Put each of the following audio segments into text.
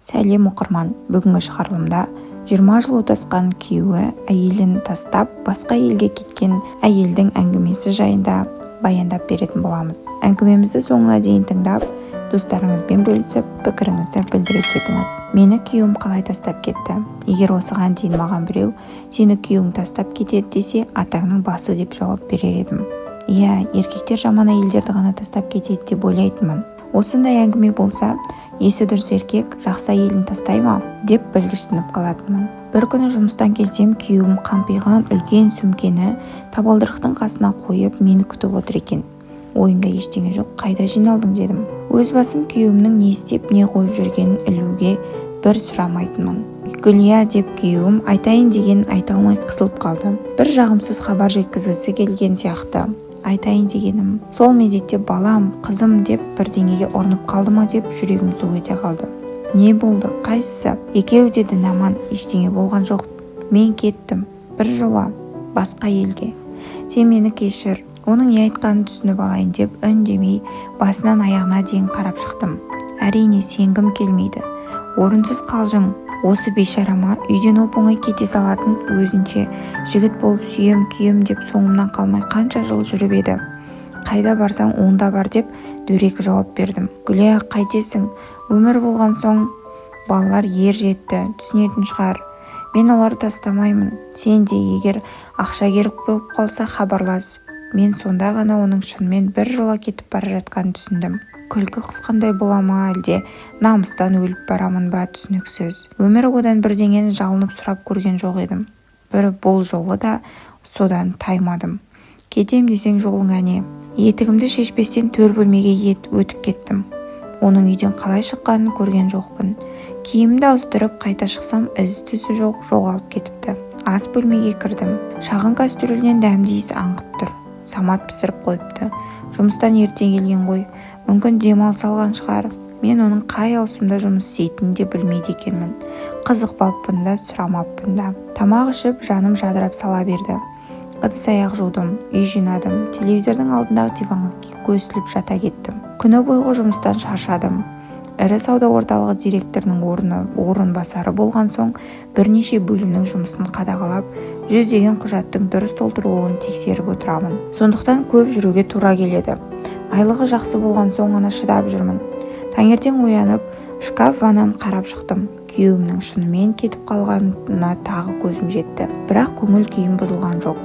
Сәлем оқырман, бүгінгі шығарылымда 20 жыл отасқан күйеуі әйелін тастап басқа елге кеткен әйелдің әңгімесі жайында баяндап беретін боламыз. Әңгімемізді соңына дейін тыңдап, достарыңызбен бөлісіп, пікіріңізді білдіре кетіңіз. Мені күйеуім қалай тастап кетті? Егер осыған дейін маған біреу сені күйеуің тастап кетеді десе, атаңның басы деп жауап берер едім. Иә, еркектер жаман әйелдерді ғана тастап кетеді деп ойлайтынмын. Осындай әңгіме болса, есі дұрыс еркек жақсы әйелін тастай ма деп білгіштеніп қалатынмын. Бір күні жұмыстан келсем, күйеуім қампиған үлкен сөмкені табалдырықтың қасына қойып мені күтіп отыр екен. Ойымда ештеңе жоқ, қайда жиналдың дедім. Өз басым күйеуімнің не істеп не қойып жүргенін ілуге бір сұрамайтынмын. Гүлия деп күйеуім айтайын деген айта алмай қысылып қалды. Бір жағымсыз хабар жеткізгісі келген сияқты. Айтайын дегенім, сол мезетте балам, қызым деп бірдеңеге ұрынып қалды ма деп жүрегім су ете қалды. Не болды? Қайсысы? Екеуі де дін-аман, ештеңе болған жоқ. Мен кеттім, бір жола, басқа елге. Сен мені кешір. Оның не айтқанын түсініп алайын деп үндемей басынан аяғына дейін қарап шықтым. Әрине сенгім келмейді. Орынсыз қалжың. Осы бейшарама үйден оп-оңай кете салатын өзінше жігіт болып сүйем күйем деп соңымнан қалмай қанша жыл жүріп еді. Қайда барсаң онда бар деп дөрекі жауап бердім. Гүлия, қайтесің? Өмір болған соң балалар ер жетті, түсінетін шығар. Мен оларды тастамаймын. Сен де егер ақша керек болып қалса хабарлас. Мен сонда ғана оның шынымен бір жола кетіп бара жатқанын түсіндім. Күлкі қысқандай бола ма, әлде намыстан өліп барамын ба, түсініксіз. Өмір одан бірдеңені жалынып сұрап көрген жоқ едім. Бір бұл жолы да содан таймадым. Кетем десең жолың әне. Етігімді шешпестен төр бөлмеге өтіп кеттім. Оның үйден қалай шыққанын көрген жоқпын. Киімді ауыстырып қайта шықсам із-түзі жоқ, жоғалып кетіпті. Ас бөлмеге кірдім. Шағын кастрюльден дәмді иіс аңқып тұр. Самат пісіріп қойыпты. Жұмыстан ертең келген ғой. Мүмкін демалыс алған шығар. Мен оның қай ауысымда жұмыс істейтінін де білмейді екенмін. Қызықпаппын да, сұрамаппын да. Тамақ ішіп, жаным жадырап сала берді. Ыдыс-аяқ жудым, үй жинадым. Телевизордың алдындағы диванға көсіліп жата кеттім. Күні бойғы жұмыстан шаршадым. Ірі сауда орталығы директорының орынбасары болған соң бірнеше бөлімнің жұмысын қадағалап, жүздеген құжаттың дұрыс толтырылуын тексеріп отырамын. Сондықтан көп жүруге тура келеді. Айлығы жақсы болған соң ғана шыдап жүрмін. Таңертең оянып, шкаф ваннан қарап шықтым. Күйеуімнің шынымен кетіп қалғанына тағы көзім жетті. Бірақ көңіл күйім бұзылған жоқ.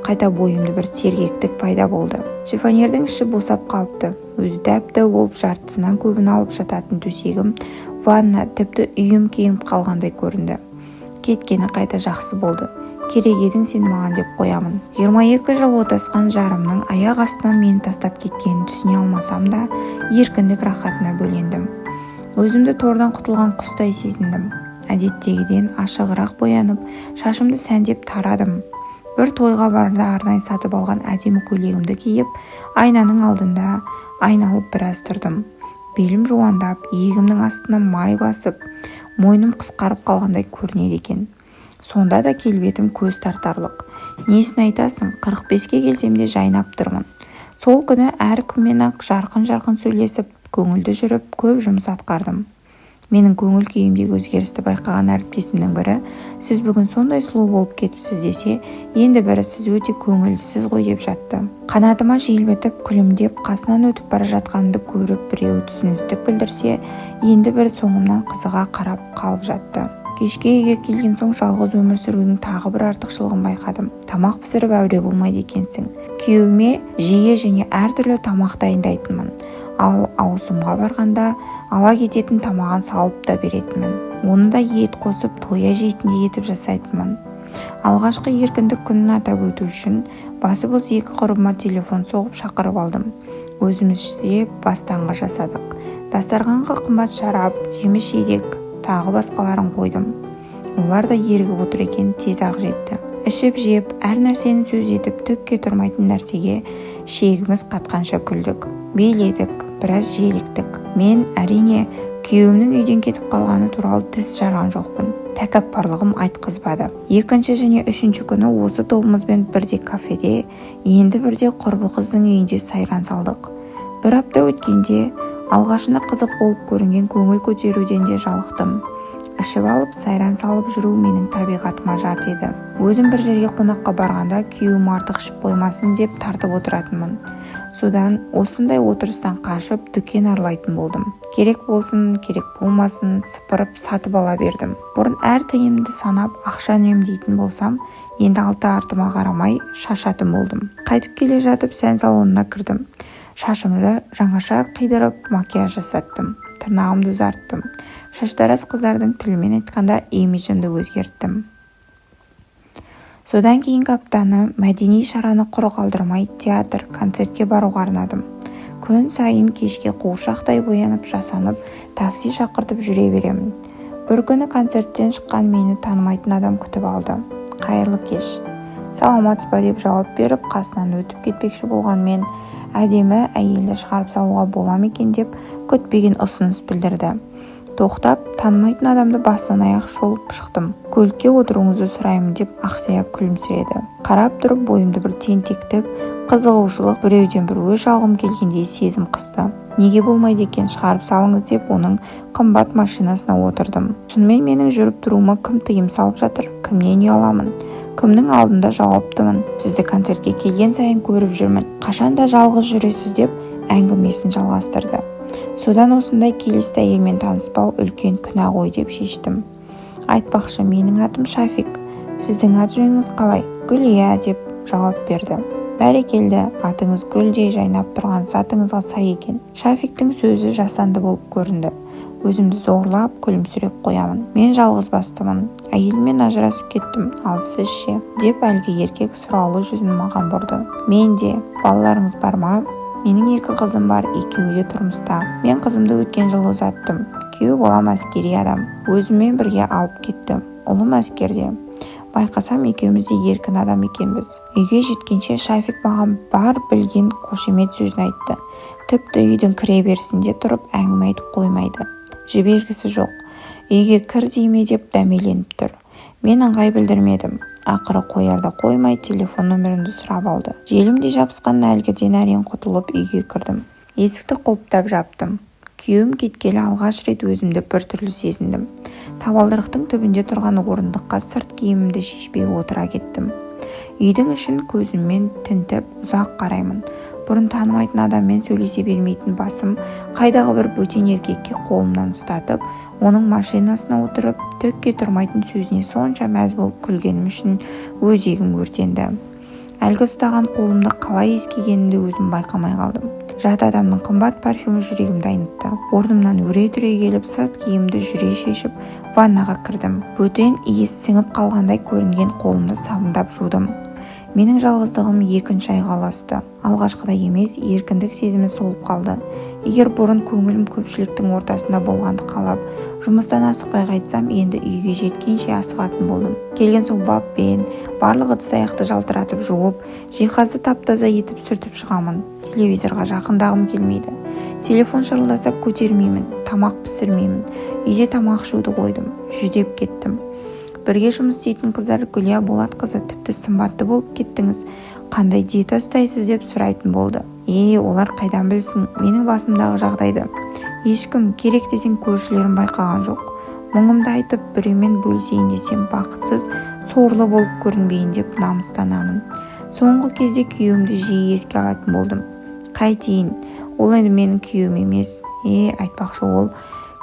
Қайта бойымда бір сергектік пайда болды. Шифонердің іші босап қалыпты. Өзі дәп-дәу болып жартысынан көбін алып жататын төсегім, ванна тіпті үйім кеңіп қалғандай көрінді. Кеткені қайта жақсы болды. Керек едің сен маған деп қоямын. 22 жыл отасқан жарымның аяқ астынан мені тастап кеткенін түсіне алмасам да, еркіндік рахатына бөлендім. Өзімді тордан құтылған құстай сезіндім. Әдеттегіден ашығырақ боянып, шашымды сәндеп тарадым. Бір тойға барда арнайы сатып алған әдемі көйлегімді киіп, айнаның алдында айналып біраз тұрдым. Белім жуандап, иегімнің астына май басып, мойным қысқарып қалғандай көрінеді екен. Сонда да келбетім көз тартарлық. Несін айтасың, 45-ке келсем де жайнап тұрмын. Сол күні әркіммен ақ жарқын-жарқын сөйлесіп, көңілді жүріп, көп жұмыс атқардым. Менің көңіл күйімдегі өзгерісті байқаған әріптесімнің бірі, сіз бүгін сондай сұлу болып кетіпсіз десе, енді бірі сіз өте көңілсіз ғой деп жатты. Қанатыма желбітіп, күлімдеп, қасынан өтіп бара жатқанымды көріп, біреуі түсіністік білдірсе, енді бір соңымнан қызыға қарап қалып жатты. Кешке үйге келген соң жалғыз өмір сүрудің тағы бір артықшылығын байқадым. Тамақ пісіріп әуре болмайды екенсің. Күйеуіме жиі және әртүрлі тамақ дайындайтынмын. Ал ауысымға барғанда ала кететін тамағын салып та беретінмін. Оны да ет қосып тоя жейтіндей етіп жасайтынмын. Алғашқы еркіндік күнін атап өту үшін басы бос екі құрбыма телефон соғып шақырып алдым. Өзімізше бастаңғы жасадық. Дастарханға қымбат шарап, жеміс-жидек, тағы басқаларын қойдым. Олар да ерігіп отыр екен, тез ақ жетті. Ішіп жеп, әр нәрсені сөз етіп, түкке тұрмайтын нәрсеге шегіміз қатқанша күлдік. Биледік, біраз желіктік. Мен әрине күйеуімнің үйден кетіп қалғаны туралы тіс жарған жоқпын. Тәкаппарлығым айтқызбады. Екінші және үшінші күні осы тобымызбен бірде кафеде, енді бірде құрбы қыздың үйінде сайран салдық. Бір апта өткенде Алғашында қызық болып көрінген көңіл көтеруден де жалықтым. Ішіп алып, сайран салып жүру менің табиғатыма жат еді. Өзім бір жерге қонаққа барғанда күйеуім артық ішіп қоймасын деп тартып отыратынмын. Содан осындай отырыстан қашып дүкен аралайтын болдым. Керек болсын, керек болмасын сыпырып сатып ала бердім. Бұрын әр тиынымды санап ақша үнемдейтін болсам, енді алды-артыма қарамай шашатын болдым. Қайтып келе жатып сән салонына кірдім. Шашымды жаңаша қидырып макияж жасаттым. Тырнағымды ұзарттым. Шаштараз қыздардың тілімен айтқанда имиджімді өзгерттім. Содан кейінгі аптаны мәдени шараны құр қалдырмай театр, концертке баруға арнадым. Күн сайын кешке қуыршақтай боянып, жасанып, такси шақыртып жүре беремін. Бір күні концерттен шыққан мені танымайтын адам күтіп алды. Қайырлы кеш. Саламатсыз ба деп жауап беріп, қасынан өтіп кетпекші болған мен әдемі әйелді шығарып салуға бола ма екен деп күтпеген ұсыныс білдірді. Тоқтап, танымайтын адамды бастан аяқ шолып шықтым. Көлікке отыруыңызды сұраймын деп ақсия күлімсіреді. Қарап тұрып бойымды бір тентектік, қызығушылық, біреуден бір өш алғым келгендей сезім қысты. Неге болмайды екен, шығарып салыңыз деп оның қымбат машинасына отырдым. Шынымен менің жүріп тұруыма кім тыйым салып жатыр? Кімнен ұяламын? Кімнің алдында жауаптымын? Сізді концертке келген сайын көріп жүрмін. Қашанда жалғыз жүресіз деп әңгімесін жалғастырды. Содан осындай келісті әйелмен таныспау үлкен күнә ғой деп шештім. Айтпақшы, менің атым Шафик. Сіздің ат жөніңіз қалай? Гүлия деп жауап берді. Бәрекелді, атыңыз гүлдей жайнап тұрған затыңызға сай екен. Шафиктің сөзі жасанды болып көрінді. Өзімді зорлап, күлімсіреп қоямын. Мен жалғыз бастымын. Әйелмен ажырасып кеттім. Ал сіз ше? Деп әлгі еркек сұраулы жүзін маған бұрды. Мен де, балаларыңыз бар ма? Менің 2 қызым бар, екеуі де тұрмыста. Мен қызымды өткен жылы ұзаттым. Күйеу балам әскери адам. Өзіммен бірге алып кеттім. Ұлым әскерде. Байқасам екеуміз де еркін адам екенбіз. Үйге жеткенше Шафик маған бар білген қошемет сөзін айтты. Тіпті үйдің кіре берісінде тұрып әңгіме айтып қоймайды. Жібергісі жоқ. Үйге кір дейме деп дәмеленіп тұр. Мен ыңғай білдірмедім. Ақыры қоярда қоймай телефон нөмірімді сұрап алды. Желімде жабысқан әлгіден әрең құтылып үйге кірдім. Есікті құлыптап жаптым. Күйеуім кеткелі алғаш рет өзімді біртүрлі сезіндім. Табалдырықтың түбінде тұрған орындыққа сырт киімімді шешпей отыра кеттім. Үйдің ішін көзіммен тінтіп ұзақ қараймын. Бұрын танымайтын адаммен сөйлесе бермейтін басым қайдағы бір бөтен еркекке қолымнан ұстатып, оның машинасына отырып, төкке тұрмайтын сөзіне сонша мәз болып күлгенім үшін өзегім өртенді. Әлгі ұстаған қолымды қалай ескегенімді өзім байқамай қалдым. Жат адамның қымбат парфюмі жүрегімді айнытты. Орнымнан өре-түре келіп, сырт киімді жүре шешіп, ваннаға кірдім. Бөтен иіс сіңіп қалғандай көрінген қолымды сабындап жудым. Менің жалғыздығым 2 айға ұласты. Алғашқыда емес, еркіндік сезімі солып қалды. Егер бұрын көңілім көпшіліктің ортасында болғанды қалап, жұмыстан асықпай қайтсам, енді үйге жеткенше асығатын болдым. Келген соң баппен, барлық ыдыс-аяқты жалтыратып жуып, жиһазды тап-таза етіп сүртіп шығамын. Телевизорға жақындағым келмейді. Телефон шырылдаса көтермеймін, тамақ пісірмеймін. Үйде тамақ ішуді қойдым, жүдеп кеттім. Бірге жұмыс істейтін қыздар Гүлия Болатқызы, тіпті сымбатты болып кеттіңіз. Қандай диета ұстайсыз деп сұрайтын болды. Олар қайдан білсін менің басымдағы жағдайды. Ешкім керек десең көршілерім байқаған жоқ. Мұңымды айтып біреумен бөлісейін десем бақытсыз, сорлы болып көрінбейін деп намыстанамын. Соңғы кезде күйеуімді жиі еске алатын болдым. Қайтейін, ол енді менің күйеуім емес. Айтпақшы, ол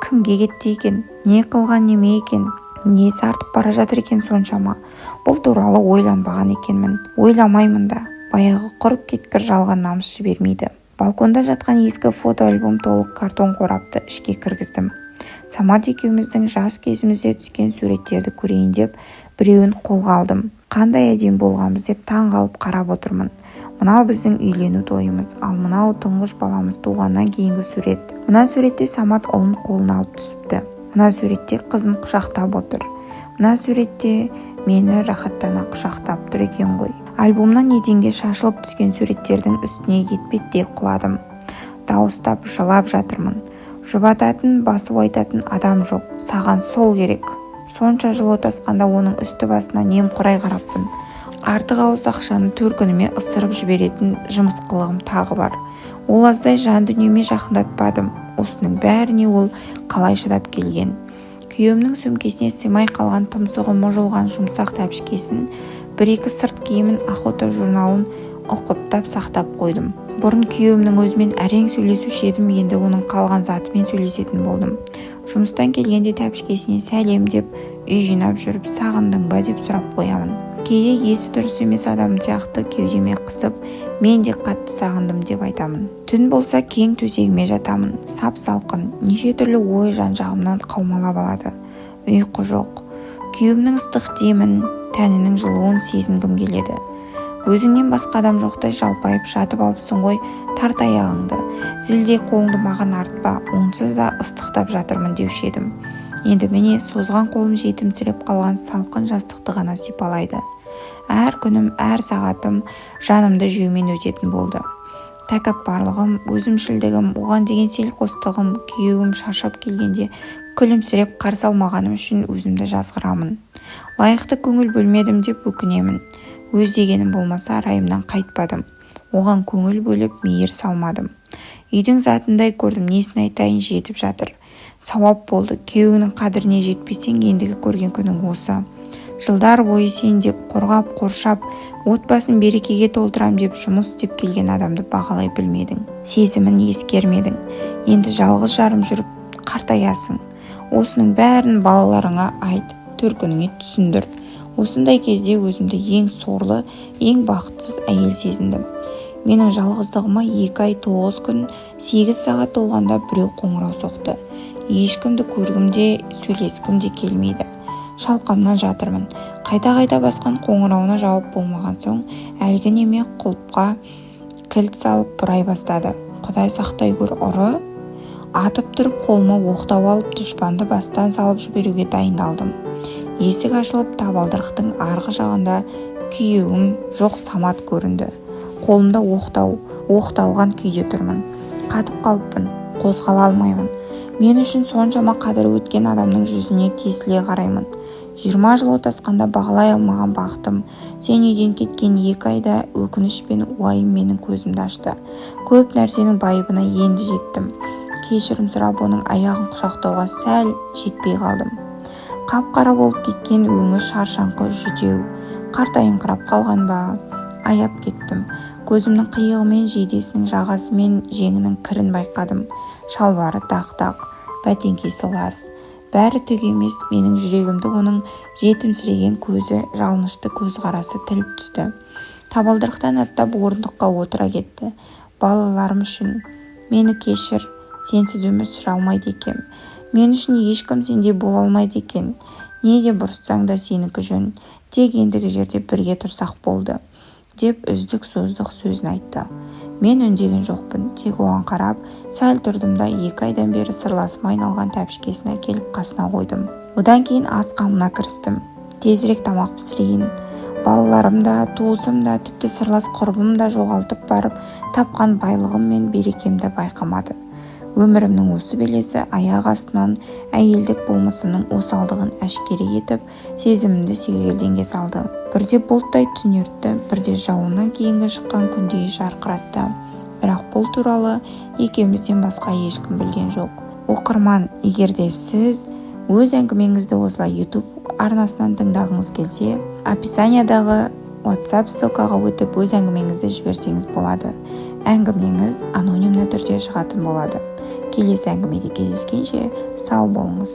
кімге кетті екен? Не қылған неме екен? Несі артып бара жатыр екен соншама? Бұл туралы ойланбаған екенмін. Ойламаймын да. Баяғы құрып кеткір жалған намыс жібермейді. Балконда жатқан ескі фотоальбом толық картон қорапты ішке кіргіздім. Самат екеуміздің жас кезімізде түскен суреттерді көрейін деп біреуін қолға алдым. Қандай әдемі болғанбыз деп таң қалып қарап отырмын. Мынау біздің үйлену тойымыз, ал мынау тұңғыш баламыз туғаннан кейінгі сурет. Мына суретте Самат ұлын қолына алып түсіпті. Мына суретте қызын құшақтап отыр. Мына суретте мені рахаттана құшақтап тұр екен ғой. Альбомнан еденге шашылып түскен суреттердің үстіне етпеттей құладым. Дауыстап жылап жатырмын. Жұбататын, басып айтатын адам жоқ. Саған сол керек. Сонша жыл отасқанда оның үсті басына немқұрай қараппын. Артық ауыз ақшаны төркініме ысырып жіберетін жымысқылығым тағы бар. Ол аздай жан дүниеме жақындатпадым. осының бәріне ол қалай шыдап келген? Күйеуімнің сөмкесіне сыймай қалған тұмсығы мұжылған жұмсақ тәпішкесін, бір-екі сырт киімін, охота журналын ұқыптап сақтап қойдым. Бұрын күйеуімнің өзімен әрең сөйлесуші едім, енді оның қалған затымен сөйлесетін болдым. Жұмыстан келгенде тәпішкесіне сәлем деп, үй жинап жүріп сағындың ба деп сұрап қоямын. Кейде есі дұрыс емес адам сияқты кеудеме қысып, мен де қатты сағындым деп айтамын. Түн болса кең төсегіме жатамын, сап-салқын, неше түрлі ой жан-жағымнан қаумалап алады. Ұйқы жоқ. Күйеуімнің ыстық демін, тәнінің жылуын сезінгім келеді. Өзіңнен басқа адам жоқтай жалпайып жатып алыпсың ғой, тарт аяғыңды, зілдей қолыңды маған артпа, онсыз да ыстықтап жатырмын деуші едім. Енді міне созған қолым жетімсіреп қалған салқын жастықты ғана сипалайды. Әр күнім, әр сағатым жанымды жеумен өтетін болды. Тәкаппарлығым, өзімшілдігім, оған деген селқостығым, күйеуім шаршап келгенде күлімсіреп қарсы алмағаным үшін өзімді жазғырамын. Лайықты көңіл бөлмедім деп өкінемін. Өз дегенім болмаса райымнан қайтпадым. Оған көңіл бөліп мейір салмадым. Үйдің затындай көрдім, несін айтайын, жетіп жатыр. Сауап болды, күйеуіңнің қадіріне жетпесең ендігі көрген күнің осы. Жылдар бойы сен деп қорғап, қоршап, отбасын берекеге толтырам деп жұмыс істеп келген адамды бағалай білмедің. Сезімін ескермедің. Енді жалғыз жарым жүріп қартаясың. Осының бәрін балаларыңа айт, төркініңе түсіндір. Осындай кезде өзімді ең сорлы, ең бақытсыз әйел сезіндім. Менің жалғыздығыма 2 ай 9 күн 8 сағат толғанда біреу қоңырау соқты. Ешкімді көргім де, сөйлескім де келмейді. Шалқамнан жатырмын. Қайта басқан қоңырауына жауап болмаған соң, әлгі неме құлыпқа кілт салып бұрай бастады. Құдай сақтай көр, ұры. Атып тұрып қолыма оқтау алып дұшпанды бастан салып жіберуге дайындалдым. Есік ашылып, табалдырықтың арғы жағында күйеуім жоқ Самат көрінді. Қолымда оқталған күйде тұрмын. Қатып қалыппын, қозғала алмаймын. Мен үшін соншама қадірі өткен адамның жүзіне тесіле қараймын. 20 жыл отасқанда бағалай алмаған бақытым, сен үйден кеткен 2 айда өкініш пен уайым менің көзімді ашты. Көп нәрсенің байыбына енді жеттім. Кешірім сұрап оның аяғын құшақтауға сәл жетпей қалдым. Қап-қара болып кеткен өңі шаршаңқы жүдеу. Қартайыңқырап қалған ба? Аяп кеттім. Көзімнің қиығымен жейдесінің жағасы мен жеңінің кірін байқадым. Шалбары тақ-тақ, бәтеңкесі лас. Бәрі түк емес, менің жүрегімді оның жетімсіреген көзі, жалынышты көзқарасы тіліп түсті. Табалдырықтан аттап орындыққа отыра кетті. Балаларым үшін мені кешір, сенсіз өмір сүре алмайды екем. Мен үшін ешкім сендей бола алмайды екен. Не де бұрыстаң да сенікі жөн. Тек ендігі жерде бірге тұрсақ болды, деп үздік-создық сөзін айтты. Мен үндеген жоқпын, тек оған қарап, сәл тұрдым да 2 айдан бері сырласыма айналған тәпішкесін әкеліп қасына қойдым. Одан кейін ас қамына кірістім. Тезірек тамақ пісірейін. Балаларым да, туысым да, тіпті сырлас құрбым да жоғалтып барып, тапқан байлығым мен берекемді байқамады. Өмірімнің осы белесі аяқ астынан әйелдік болмысының осалдығын әшкере етіп, сезімімді сергелдеңге салды. Бірде бұлттай түнертті, бірде жауыннан кейінгі шыққан күндей жарқыратты. Бірақ бұл туралы екеумізден басқа ешкім білген жоқ. Оқырман, егерде сіз өз әңгімеңізді осылай YouTube арнасынан тыңдағыңыз келсе, описаниядағы WhatsApp ссылкаға өтіп өз әңгімеңізді жіберсеңіз болады. Әңгімеңіз анонимді түрде шығатын болады. Келесі әңгімеде кездескенше сау болыңыз.